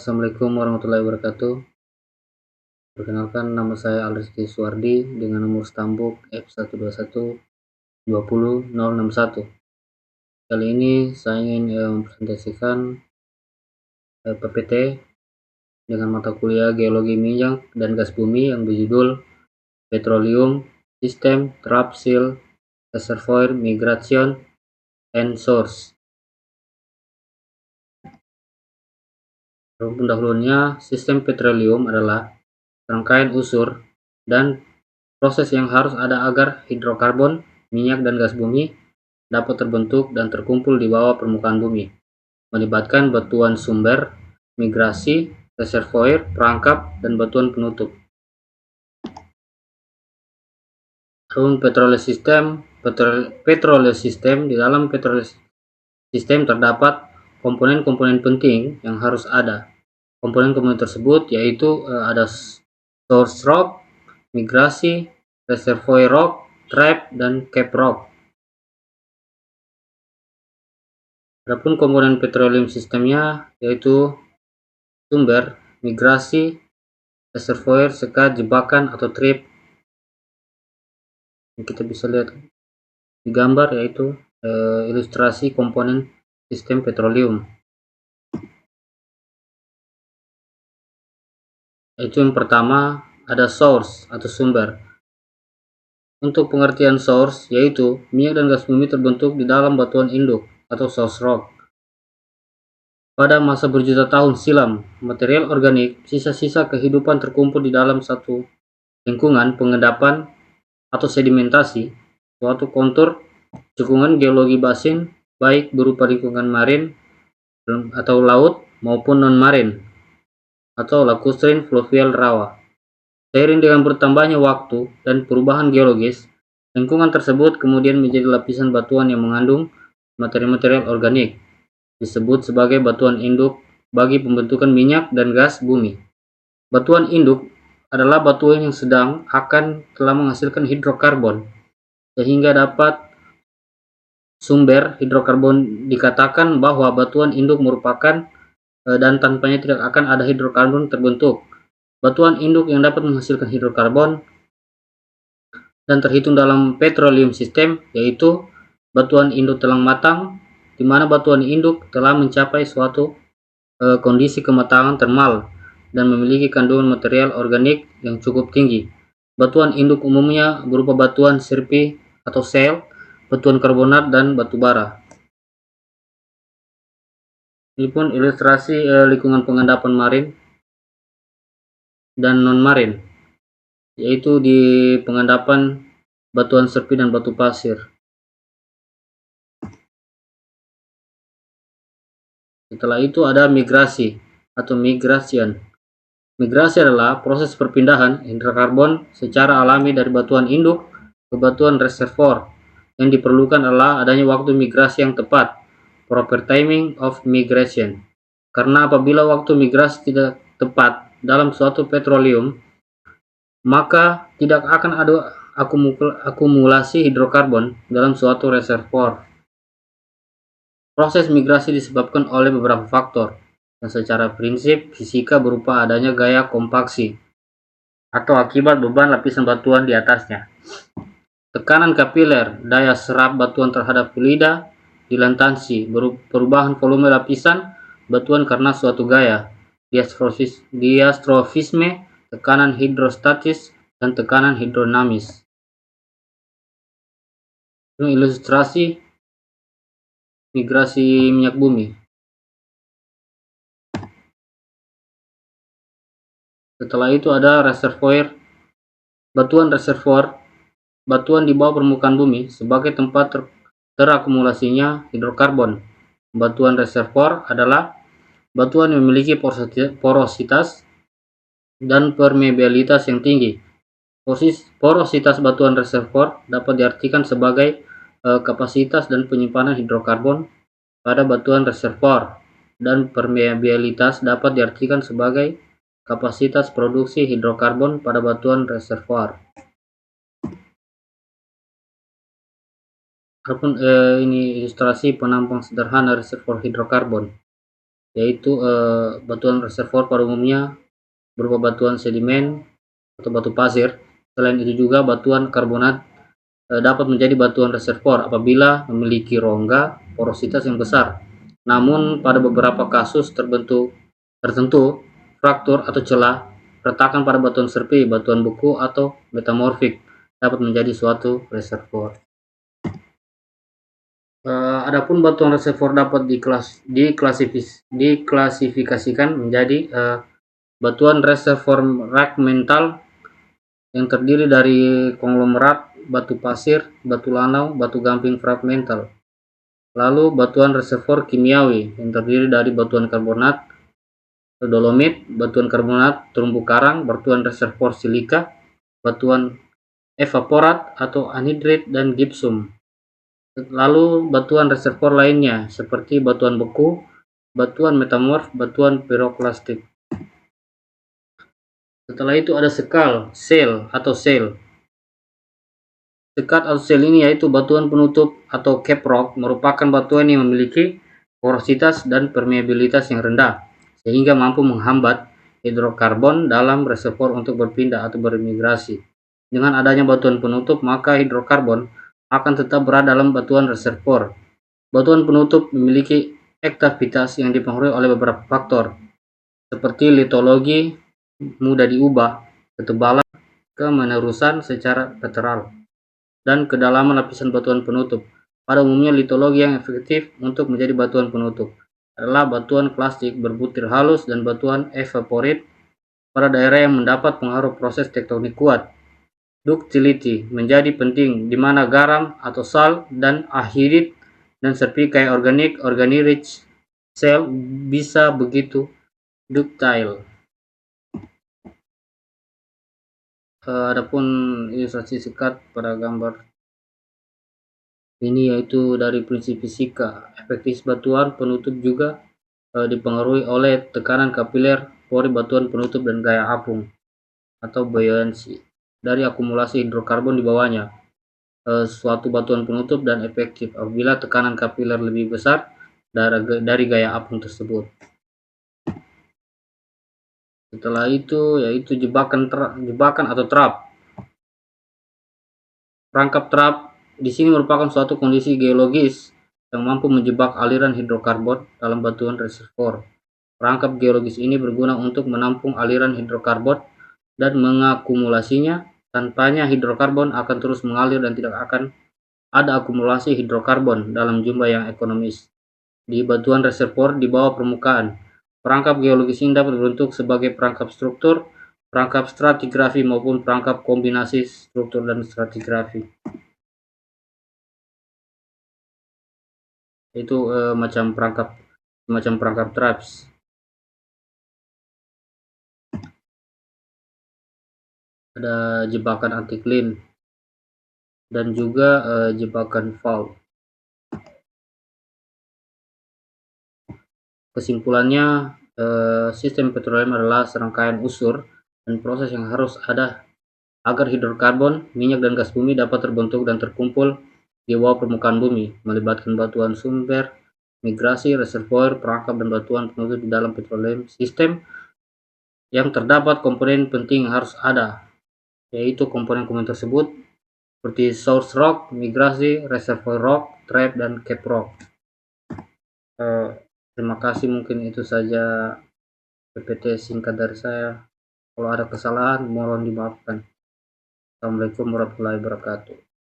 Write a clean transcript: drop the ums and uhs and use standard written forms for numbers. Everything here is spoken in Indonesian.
Assalamualaikum warahmatullahi wabarakatuh. Perkenalkan, nama saya Alrizky Suwardi dengan nomor stambuk F121200061. Kali ini saya ingin mempresentasikan PPT dengan mata kuliah Geologi Minyak dan Gas Bumi yang berjudul Petroleum System, Trap Seal, Reservoir Migration, and Source. Pendahulunya, sistem petroleum adalah rangkaian unsur dan proses yang harus ada agar hidrokarbon, minyak, dan gas bumi dapat terbentuk dan terkumpul di bawah permukaan bumi, melibatkan batuan sumber, migrasi, reservoir, perangkap, dan batuan penutup. Petroleum system, di dalam petroleum system terdapat komponen-komponen penting yang harus ada. Komponen-komponen tersebut yaitu ada source rock, migrasi, reservoir rock, trap, dan cap rock. Adapun komponen petroleum sistemnya yaitu sumber, migrasi, reservoir, sekat, jebakan atau trap. Yang kita bisa lihat di gambar yaitu ilustrasi komponen sistem petroleum. Yaitu yang pertama ada source atau sumber. Untuk pengertian source yaitu minyak dan gas bumi terbentuk di dalam batuan induk atau source rock. Pada masa berjuta tahun silam, material organik, sisa-sisa kehidupan terkumpul di dalam satu lingkungan pengendapan atau sedimentasi, suatu kontur cekungan geologi basin, baik berupa lingkungan marin atau laut maupun non-marin atau lacustrine fluvial rawa. Seiring dengan bertambahnya waktu dan perubahan geologis, lingkungan tersebut kemudian menjadi lapisan batuan yang mengandung materi-material organik, disebut sebagai batuan induk bagi pembentukan minyak dan gas bumi. Batuan induk adalah batuan yang sedang akan telah menghasilkan hidrokarbon, sehingga dapat sumber hidrokarbon dikatakan bahwa batuan induk merupakan dan tanpanya tidak akan ada hidrokarbon terbentuk. Batuan induk yang dapat menghasilkan hidrokarbon dan terhitung dalam petroleum system yaitu batuan induk telang matang, di mana batuan induk telah mencapai suatu kondisi kematangan termal dan memiliki kandungan material organik yang cukup tinggi. Batuan induk umumnya berupa batuan sirpi atau shale, batuan karbonat, dan batu bara. Ini pun ilustrasi lingkungan pengendapan marin dan non-marin, yaitu di pengendapan batuan serpi dan batu pasir. Setelah itu ada migrasi atau migration. Migrasi adalah proses perpindahan hidrokarbon secara alami dari batuan induk ke batuan reservoir. Yang diperlukan adalah adanya waktu migrasi yang tepat, proper timing of migration. Karena apabila waktu migrasi tidak tepat dalam suatu petroleum, maka tidak akan ada akumulasi hidrokarbon dalam suatu reservoir. Proses migrasi disebabkan oleh beberapa faktor, dan secara prinsip fisika berupa adanya gaya kompaksi atau akibat beban lapisan batuan di atasnya. Tekanan kapiler, daya serap batuan terhadap fluida, dilatansi, perubahan volume lapisan batuan karena suatu gaya, diastrofisme, tekanan hidrostatis, dan tekanan hidronamis. Ini ilustrasi migrasi minyak bumi. Setelah itu ada reservoir. Batuan reservoir, batuan di bawah permukaan bumi sebagai tempat terakumulasinya hidrokarbon. Batuan reservoir adalah batuan yang memiliki porositas dan permeabilitas yang tinggi. Porositas batuan reservoir dapat diartikan sebagai kapasitas dan penyimpanan hidrokarbon pada batuan reservoir, dan permeabilitas dapat diartikan sebagai kapasitas produksi hidrokarbon pada batuan reservoir. Ini ilustrasi penampang sederhana reservoir hidrokarbon. yaitu batuan reservoir pada umumnya berupa batuan sedimen atau batu pasir. Selain itu juga batuan karbonat dapat menjadi batuan reservoir apabila memiliki rongga porositas yang besar. Namun pada beberapa kasus tertentu, fraktur atau celah, retakan pada batuan serpi, batuan beku atau metamorfik dapat menjadi suatu reservoir. Adapun batuan reservoir dapat diklasifikasikan menjadi batuan reservoir fragmental yang terdiri dari konglomerat, batu pasir, batu lanau, batu gamping fragmental. Lalu batuan reservoir kimiawi yang terdiri dari batuan karbonat, dolomit, batuan karbonat terumbu karang, batuan reservoir silika, batuan evaporat atau anhidrit dan gypsum. Lalu batuan reservoir lainnya seperti batuan beku, batuan metamorf, batuan piroklastik. Setelah itu ada shale atau shale. Sekat atau shale ini yaitu batuan penutup atau cap rock, merupakan batuan yang memiliki porositas dan permeabilitas yang rendah sehingga mampu menghambat hidrokarbon dalam reservoir untuk berpindah atau bermigrasi. Dengan adanya batuan penutup, maka hidrokarbon akan tetap berada dalam batuan reservoir. Batuan penutup memiliki aktivitas yang dipengaruhi oleh beberapa faktor, seperti litologi, mudah diubah, ketebalan, kemenerusan secara lateral, dan kedalaman lapisan batuan penutup. Pada umumnya, litologi yang efektif untuk menjadi batuan penutup adalah batuan klasik berbutir halus dan batuan evaporate pada daerah yang mendapat pengaruh proses tektonik kuat. Ductility menjadi penting, di mana garam atau sal dan anhidrit dan serpi kayak organic shale bisa begitu ductile. Adapun ilustrasi sekat pada gambar ini yaitu dari prinsip fisika. Efektivitas batuan penutup juga dipengaruhi oleh tekanan kapiler, pori batuan penutup, dan gaya apung atau buoyancy dari akumulasi hidrokarbon di bawahnya. Suatu batuan penutup dan efektif apabila tekanan kapiler lebih besar dari gaya apung tersebut. Setelah itu yaitu jebakan atau trap. Perangkap trap di sini merupakan suatu kondisi geologis yang mampu menjebak aliran hidrokarbon dalam batuan reservoir. Perangkap geologis ini berguna untuk menampung aliran hidrokarbon dan mengakumulasinya. Tanpanya hidrokarbon akan terus mengalir dan tidak akan ada akumulasi hidrokarbon dalam jumlah yang ekonomis di batuan reservoir di bawah permukaan. Perangkap geologis ini dapat berbentuk sebagai perangkap struktur, perangkap stratigrafi maupun perangkap kombinasi struktur dan stratigrafi. Itu macam perangkap traps. Ada jebakan anti-clean dan juga jebakan valve. Kesimpulannya, sistem petroleum adalah serangkaian unsur dan proses yang harus ada agar hidrokarbon, minyak, dan gas bumi dapat terbentuk dan terkumpul di bawah permukaan bumi, melibatkan batuan sumber, migrasi, reservoir, perangkap, dan batuan penutup di dalam petroleum sistem yang terdapat komponen penting yang harus ada, yaitu komponen-komponen tersebut seperti source rock, migrasi, reservoir rock, trap, dan cap rock. Terima kasih, mungkin itu saja PPT singkat dari saya. Kalau ada kesalahan mohon dimaafkan. Assalamualaikum warahmatullahi wabarakatuh.